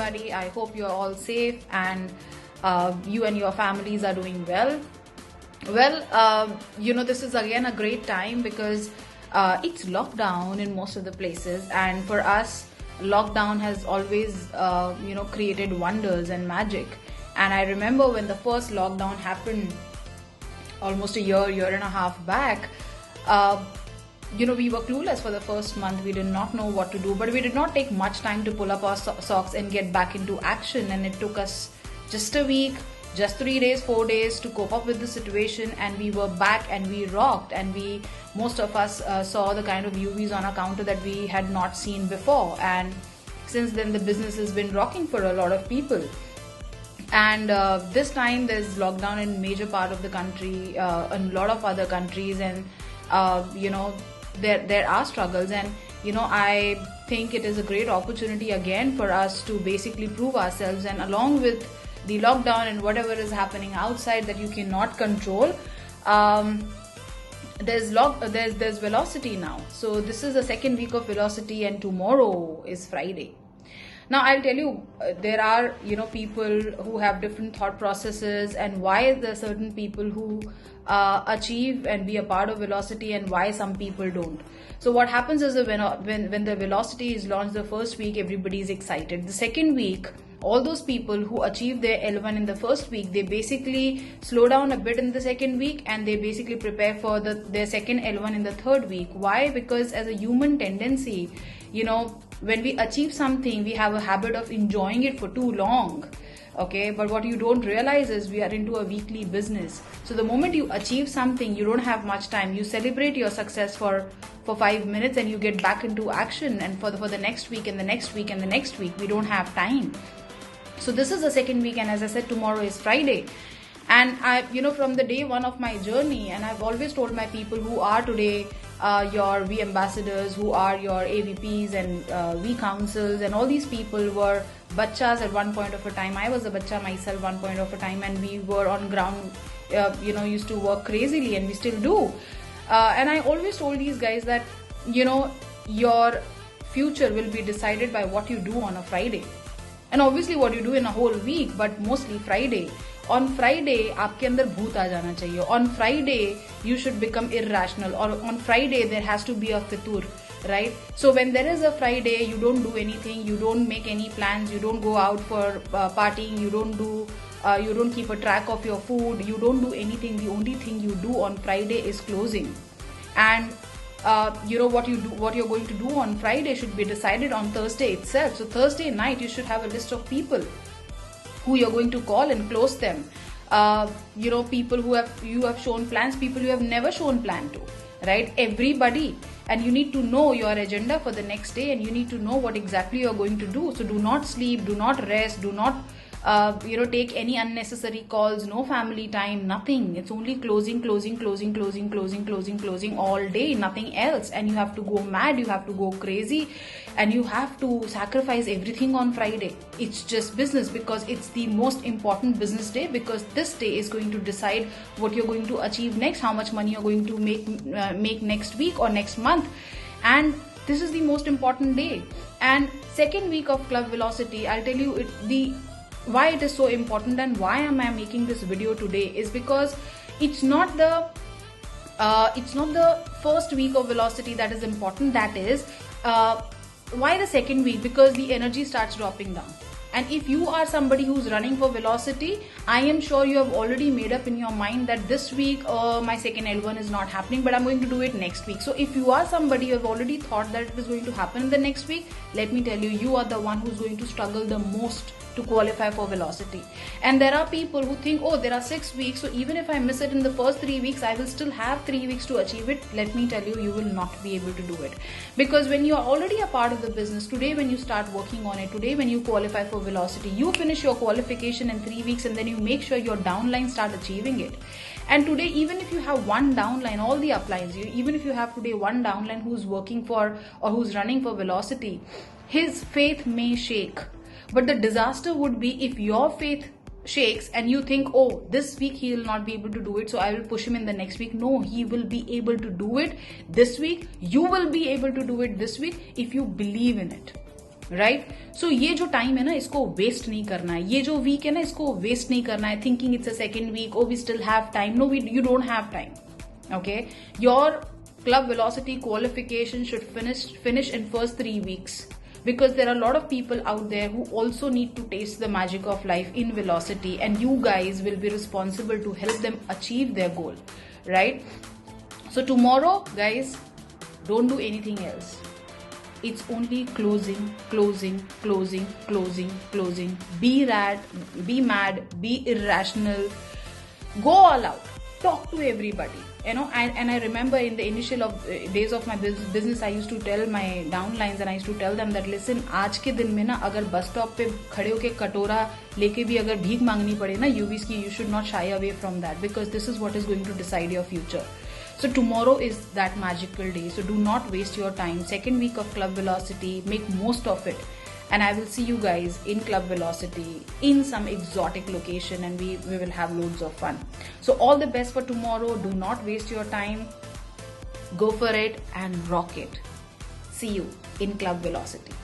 everybody. I hope you're all safe and you and your families are doing well. Well, this is again a great time because it's lockdown in most of the places, and for us, lockdown has always, created wonders and magic. And I remember when the first lockdown happened almost a year and a half back. We were clueless for the first month. We did not know what to do, but we did not take much time to pull up our socks and get back into action. And it took us just a week, just 3 days, 4 days to cope up with the situation, and we were back and we rocked. And most of us saw the kind of UVs on our counter that we had not seen before. And since then, the business has been rocking for a lot of people. And this time there's lockdown in major part of the country, in a lot of other countries, and there are struggles. And I think it is a great opportunity again for us to basically prove ourselves. And along with the lockdown and whatever is happening outside that you cannot control, there's Velocity now. So this is the second week of Velocity, and tomorrow is Friday. Now I'll tell you, there are people who have different thought processes, and why there are certain people who achieve and be a part of Velocity and why some people don't. So what happens is that when the Velocity is launched the first week, everybody is excited. The second week, all those people who achieve their L1 in the first week, they basically slow down a bit in the second week, and they basically prepare for their second L1 in the third week. Why? Because as a human tendency, when we achieve something, we have a habit of enjoying it for too long. Okay, but what you don't realize is we are into a weekly business. So the moment you achieve something, you don't have much time. You celebrate your success for 5 minutes, and you get back into action. And for the next week and the next week and the next week, we don't have time. So this is the second week, and as I said, tomorrow is Friday. And I, from the day one of my journey, and I've always told my people who are today your V ambassadors, who are your AVPs and V councils, and all these people were bachas at one point of a time. I was a bacha myself one point of a time, and we were on ground, used to work crazily, and we still do. And I always told these guys that, your future will be decided by what you do on a Friday. And obviously what you do in a whole week, but mostly Friday. On Friday, आपके अंदर भूत आ जाना चाहिए. On Friday, you should become irrational. Or on Friday, there has to be a fitur, right? So when there is a Friday, you don't do anything. You don't make any plans. You don't go out for partying. You don't keep a track of your food. You don't do anything. The only thing you do on Friday is closing. And what you're going to do on Friday should be decided on Thursday itself. So Thursday night, you should have a list of people who you're going to call and close them. People who you have shown plans, people you have never shown plan to, right? Everybody. And you need to know your agenda for the next day, and you need to know what exactly you're going to do. So do not sleep, do not rest, do not take any unnecessary calls, no family time, nothing. It's only closing all day, nothing else. And you have to go mad, you have to go crazy, and you have to sacrifice everything on Friday. It's just business, because it's the most important business day, because this day is going to decide what you're going to achieve next, how much money you're going to make next week or next month. And this is the most important day. And second week of Club Velocity, I'll tell you why it is so important and why am I making this video today is because it's not the first week of Velocity that is important. That is why the second week, because the energy starts dropping down. And if you are somebody who's running for Velocity, I am sure you have already made up in your mind that this week my second L1 is not happening, but I'm going to do it next week. So if you are somebody who have already thought that it is going to happen in the next week, let me tell you, you are the one who's going to struggle the most to qualify for Velocity. And there are people who think, oh, there are 6 weeks, so even if I miss it in the first 3 weeks, I will still have 3 weeks to achieve it. Let me tell you, you will not be able to do it. Because when you are already a part of the business, today when you start working on it, today when you qualify for Velocity, you finish your qualification in 3 weeks, and then you make sure your downline start achieving it. And today, even if you have one downline, all the uplines, even if you have today one downline who's working for or who's running for Velocity, his faith may shake. But the disaster would be if your faith shakes and you think, oh, this week he will not be able to do it, so I will push him in the next week. No, he will be able to do it this week. You will be able to do it this week if you believe in it. Right. So ये जो time है ना, इसको waste नहीं करना है. ये जो वीक है ना, इसको वेस्ट नहीं करना है thinking it's a second week, oh we still have time. No, you don't have time. Okay, your club velocity qualification should finish in first 3 weeks, because there are a lot of people out there who also need to taste the magic of life in velocity, and you guys will be responsible to help them achieve their goal, right? So tomorrow, guys, don't do anything else. It's only closing, closing, closing, closing, closing. Be mad, be irrational, go all out, talk to everybody, and I remember in the initial days of my business, I used to tell my downlines, and I used to tell them that listen, आज के दिन में ना अगर bus stop पे खड़े होके कटोरा लेके भी अगर भीख मांगनी पड़े ना यूवीज की, you should not shy away from that, because this is what is going to decide your future. So tomorrow is that magical day, so do not waste your time. Second week of Club Velocity, make most of it, and I will see you guys in Club Velocity in some exotic location, and we will have loads of fun. So all the best for tomorrow. Do not waste your time. Go for it and rock it. See you in Club Velocity.